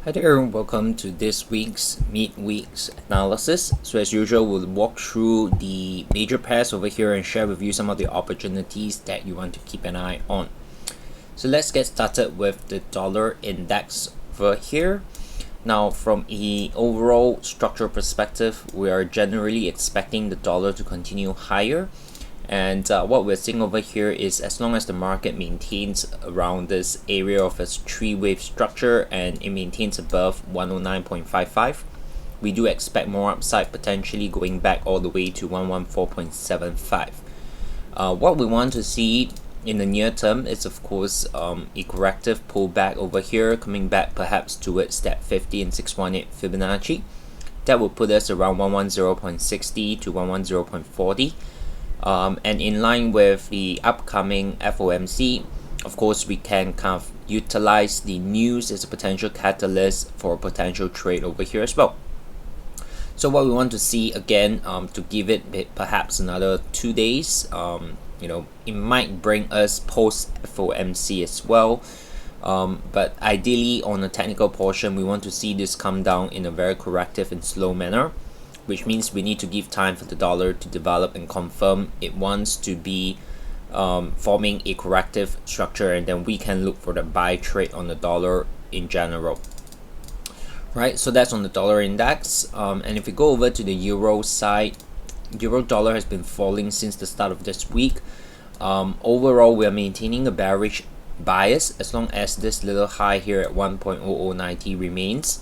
Hi there and welcome to this week's midweek's analysis. So as usual, we'll walk through the major pairs over here and share with you some of the opportunities that you want to keep an eye on. So let's get started with the dollar index over here. Now from an overall structural perspective, we are generally expecting the dollar to continue higher. And what we're seeing over here is as long as the market maintains around this area of its three-wave structure and it maintains above 109.55, we do expect more upside, potentially going back all the way to 114.75. What we want to see in the near term is of course a corrective pullback over here, coming back perhaps towards that 50 and 618 Fibonacci. That will put us around 110.60 to 110.40. And in line with the upcoming FOMC, of course, we can kind of utilize the news as a potential catalyst for a potential trade over here as well. So what we want to see again, to give it perhaps another 2 days, it might bring us post FOMC as well. But ideally on the technical portion, we want to see this come down in a very corrective and slow manner, which means we need to give time for the dollar to develop and confirm it wants to be forming a corrective structure, and then we can look for the buy trade on the dollar in general. Right, so that's on the dollar index. And if we go over to the euro side, euro dollar has been falling since the start of this week. Overall, we are maintaining a bearish bias as long as this little high here at 1.0090 remains.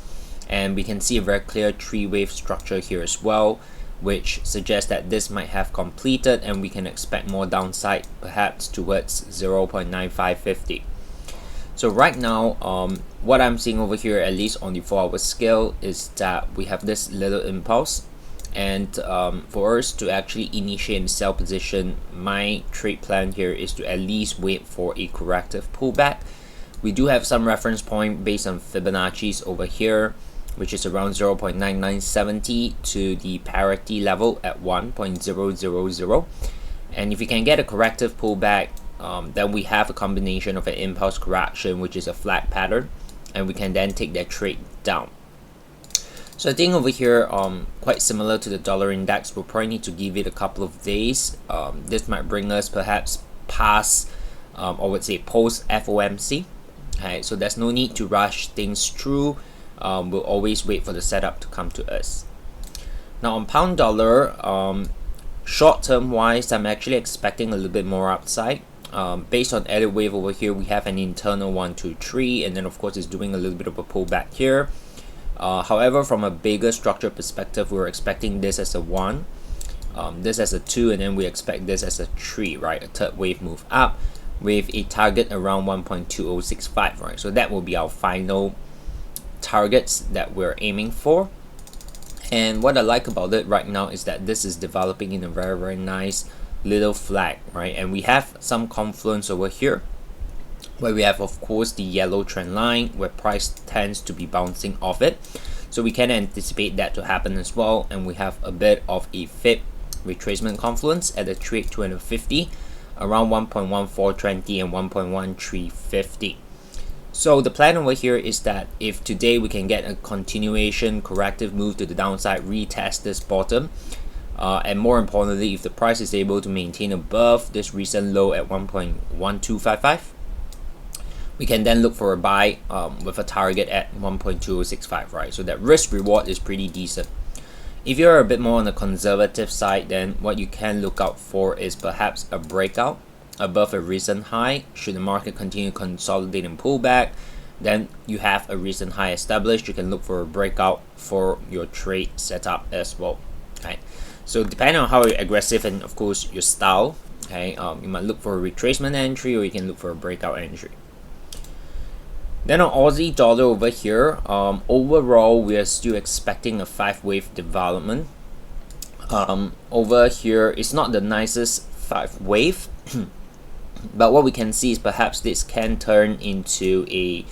And we can see a very clear three-wave structure here as well, which suggests that this might have completed and we can expect more downside perhaps towards 0.9550. So right now, what I'm seeing over here, at least on the 4-hour scale, is that we have this little impulse, and for us to actually initiate and sell position, my trade plan here is to at least wait for a corrective pullback. We do have some reference point based on Fibonacci's over here, which is around 0.9970 to the parity level at 1.000. And if you can get a corrective pullback, then we have a combination of an impulse correction, which is a flag pattern, and we can then take that trade down. So I think over here, quite similar to the dollar index, we'll probably need to give it a couple of days. This might bring us perhaps past, or would say post FOMC. Okay, so there's no need to rush things through. We'll always wait for the setup to come to us. Now on pound dollar, short term wise, I'm actually expecting a little bit more upside. Based on Elliott Wave over here, we have an internal 1, 2, 3, and then of course it's doing a little bit of a pullback here. However, from a bigger structure perspective, we're expecting this as a 1, this as a 2, and then we expect this as a 3, right? A third wave move up with a target around 1.2065, right? So that will be our final targets that we're aiming for. And what I like about it right now is that this is developing in a very, very nice little flag, right? And we have some confluence over here where we have, of course, the yellow trend line where price tends to be bouncing off it. So we can anticipate that to happen as well. And we have a bit of a fib retracement confluence at the trade 250 around 1.1420 and 1.1350. So the plan over here is that if today we can get a continuation corrective move to the downside, retest this bottom, and more importantly, if the price is able to maintain above this recent low at 1.1255, we can then look for a buy with a target at 1.2065, right? So that risk reward is pretty decent. If you're a bit more on the conservative side, then what you can look out for is perhaps a breakout above a recent high. Should the market continue to consolidate and pull back, then you have a recent high established. You can look for a breakout for your trade setup as well. Okay, so depending on how aggressive and of course your style, okay, you might look for a retracement entry or you can look for a breakout entry. Then on Aussie dollar over here, overall we are still expecting a 5-wave development. Over here, it's not the nicest 5-wave. But what we can see is perhaps this can turn into a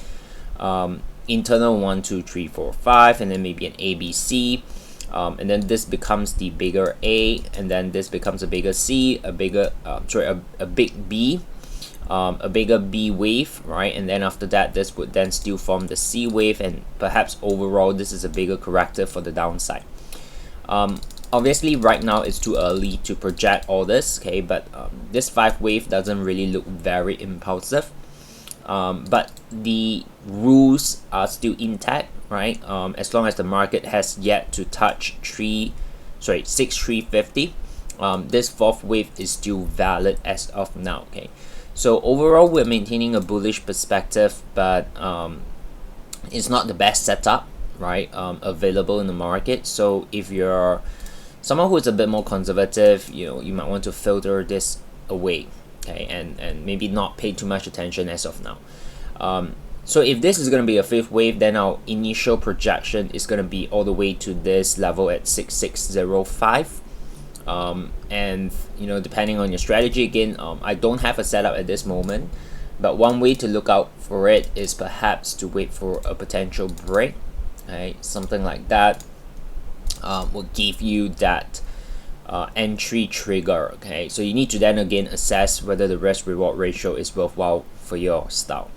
internal 1, 2, 3, 4, 5, and then maybe an ABC, and then this becomes the bigger A, and then this becomes a bigger C, a bigger a big B, a bigger B wave, right? And then after that, this would then still form the C wave, and perhaps overall this is a bigger corrective for the downside. Obviously right now it's too early to project all this, okay, but this 5 wave doesn't really look very impulsive, but the rules are still intact, right? As long as the market has yet to touch 6350, this 4th wave is still valid as of now, okay. So overall we're maintaining a bullish perspective, but it's not the best setup, right, available in the market. So if you're someone who is a bit more conservative, you might want to filter this away, okay, and maybe not pay too much attention as of now. So if this is going to be a 5th wave, then our initial projection is going to be all the way to this level at 6605. And depending on your strategy, again, I don't have a setup at this moment, but one way to look out for it is perhaps to wait for a potential break, right? Something like that will give you that entry trigger, okay. So you need to then again assess whether the risk reward ratio is worthwhile for your style.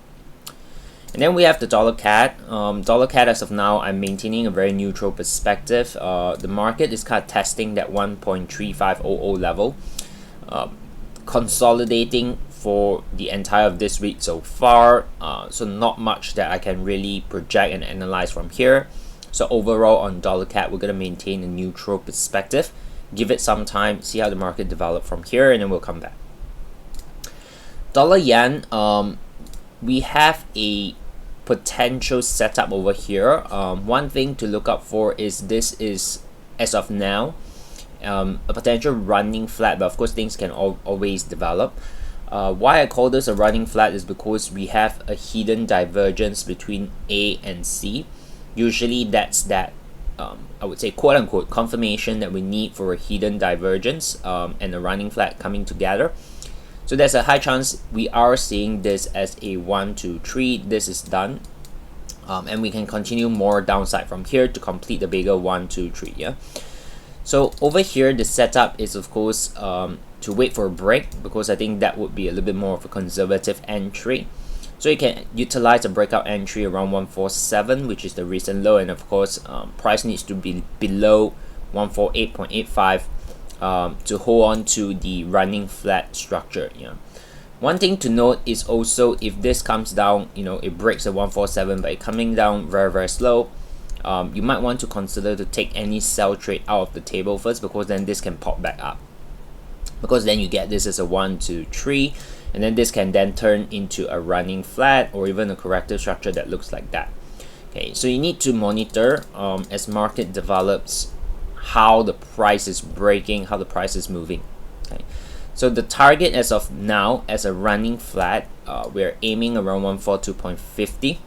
And then we have the dollar CAD. Dollar CAD, as of now, I'm maintaining a very neutral perspective. The market is kind of testing that 1.3500 level, consolidating for the entire of this week so far. So not much that I can really project and analyze from here. So overall on dollar CAD, we're going to maintain a neutral perspective. Give it some time, see how the market develops from here, and then we'll come back. Dollar yen, we have a potential setup over here. One thing to look up for is this is, as of now, a potential running flat, but of course things can always develop. Why I call this a running flat is because we have a hidden divergence between A and C. Usually that's that I would say quote unquote confirmation that we need for a hidden divergence and a running flat coming together. So there's a high chance we are seeing this as a 1, 2, 3. This is done, and we can continue more downside from here to complete the bigger 1, 2, 3. Yeah. So over here, the setup is of course to wait for a break, because I think that would be a little bit more of a conservative entry. So you can utilize a breakout entry around 147, which is the recent low, and of course price needs to be below 148.85 to hold on to the running flat structure. Yeah. One thing to note is also, if this comes down, it breaks at 147, but it coming down very, very slow, you might want to consider to take any sell trade out of the table first, because then this can pop back up, because then you get this as a 1, 2, 3, and then this can then turn into a running flat or even a corrective structure that looks like that. Okay, so you need to monitor as market develops how the price is breaking, how the price is moving. Okay, so the target as of now as a running flat, we're aiming around 142.50.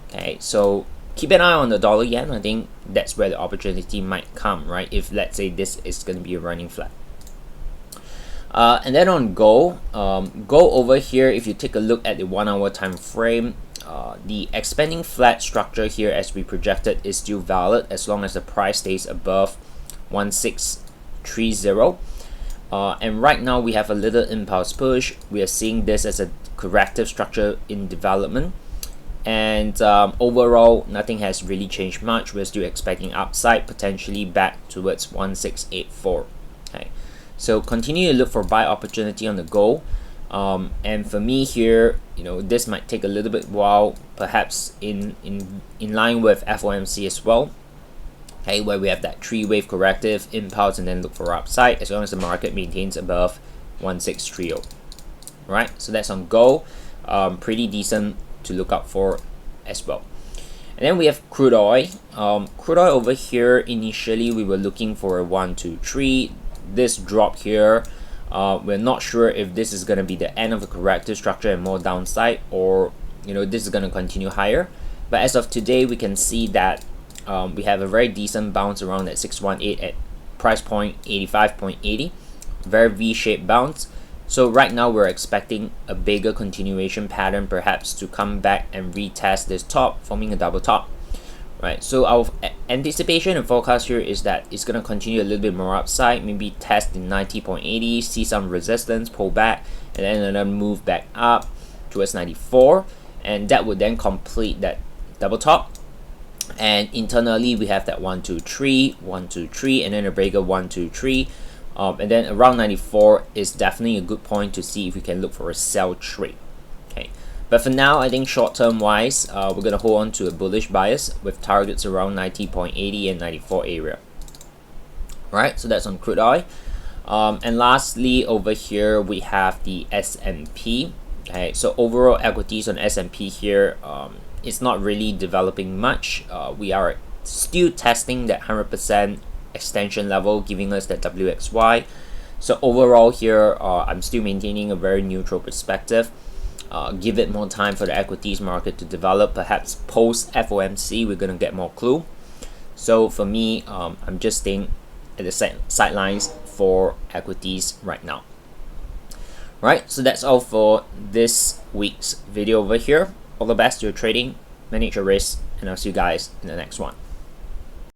Okay, so keep an eye on the dollar yen. I think that's where the opportunity might come, right? If let's say this is going to be a running flat. And then on gold, gold over here, if you take a look at the 1 hour time frame, the expanding flat structure here as we projected is still valid as long as the price stays above 1630. And right now we have a little impulse push. We are seeing this as a corrective structure in development, and overall nothing has really changed much. We're still expecting upside, potentially back towards 1684. Okay, so continue to look for buy opportunity on the gold. And for me here, this might take a little bit while, perhaps in line with FOMC as well. Okay, where we have that 3-wave corrective impulse and then look for upside as long as the market maintains above 1630. Right, so that's on gold. Pretty decent to look out for as well. And then we have crude oil. Crude oil over here, initially we were looking for a 1, 2, 3. This drop here, we're not sure if this is going to be the end of the corrective structure and more downside, or this is going to continue higher. But as of today, we can see that we have a very decent bounce around that 618 at price point 85.80, very V-shaped bounce. So right now we're expecting a bigger continuation pattern, perhaps to come back and retest this top, forming a double top. Right, so our anticipation and forecast here is that it's going to continue a little bit more upside, maybe test in 90.80, see some resistance, pull back, and then another move back up. towards 94, and that would then complete that double top. And internally we have that 1 2 3 1 2 3, and then a breaker 1 2 3, and then around 94 is definitely a good point to see if we can look for a sell trade. Okay, but for now, I think short term wise, we're gonna hold on to a bullish bias with targets around 90.80 and 94 area. Right, so that's on crude oil. And lastly, over here we have the S&P. Okay, so overall equities on S&P here, it's not really developing much. We are still testing that 100% extension level, giving us that WXY. So overall here, I'm still maintaining a very neutral perspective. Give it more time for the equities market to develop. Perhaps post FOMC, we're gonna get more clue. So for me, I'm just staying at the sidelines for equities right now. Right, so that's all for this week's video over here. All the best to your trading, manage your risk, and I'll see you guys in the next one.